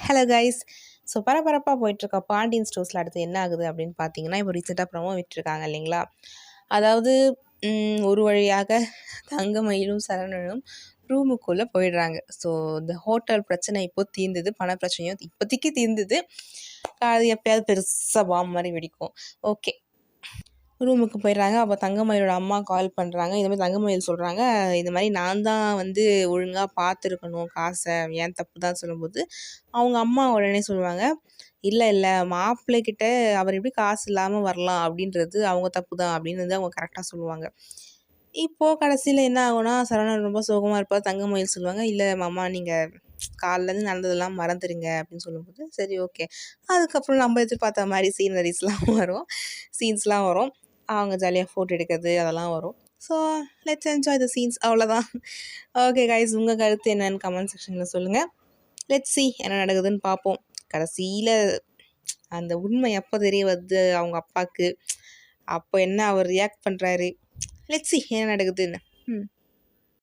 Hello guys. So பரபரப்பாக போயிட்டுருக்க பாண்டியன் ஸ்டோர்ஸில் அடுத்து என்ன ஆகுது அப்படின்னு பார்த்தீங்கன்னா, இப்போ ரீசெண்டாக ப்ரோமோ விட்டுருக்காங்க இல்லைங்களா? அதாவது ஒரு வழியாக தங்கமயிலும் சரவணனும் ரூமுக்குள்ளே போயிடுறாங்க. ஸோ இந்த ஹோட்டல் பிரச்சனை இப்போ தீர்ந்தது, பண பிரச்சனையும் இப்போதைக்கு தீர்ந்தது. அது எப்பயாவது பெருசாக பாம் மாதிரி வெடிக்கும். ஓகே, ரூமுக்கு போயிடுறாங்க. அப்போ தங்கமயிலோட அம்மா கால் பண்ணுறாங்க. இந்த மாதிரி தங்கமயில் சொல்கிறாங்க, இந்த மாதிரி நான் தான் ஒழுங்காக பார்த்துருக்கணும் காசை, ஏன் தப்பு தான் சொல்லும்போது அவங்க அம்மா உடனே சொல்லுவாங்க, இல்லை இல்லை மாப்பிள்ளைக்கிட்ட அவர் எப்படி காசு இல்லாமல் வரலாம் அப்படின்றது அவங்க தப்பு தான் அப்படின்னு அவங்க கரெக்டாக சொல்லுவாங்க. இப்போது கடைசியில் என்ன ஆகும்னா, சரவணன் ரொம்ப சோகமாக இருப்பார். தங்கமயில் சொல்லுவாங்க, இல்லை மாமா நீங்கள் காலிலேருந்து நடந்ததெல்லாம் மறந்துடுங்க அப்படின்னு சொல்லும்போது, சரி ஓகே. அதுக்கப்புறம் நம்ம எதிர்பார்த்த மாதிரி சீன்ஸ்லாம் வரும். அவங்க ஜாலியாக ஃபோட்டோ எடுக்கிறது அதெல்லாம் வரும். So let's enjoy the scenes, அவ்வளோதான். ஓகே கைஸ், உங்கள் கருத்து என்னன்னு கமெண்ட் செக்ஷனில் சொல்லுங்கள். லெட்ஸ் சி என்ன நடக்குதுன்னு பார்ப்போம். கடைசியில் அந்த உண்மை எப்போ தெரிய வருது அவங்க அப்பாவுக்கு, அப்போ என்ன அவர் ரியாக்ட் பண்ணுறாரு, லெட்ஸ் சி என்ன நடக்குதுன்னு.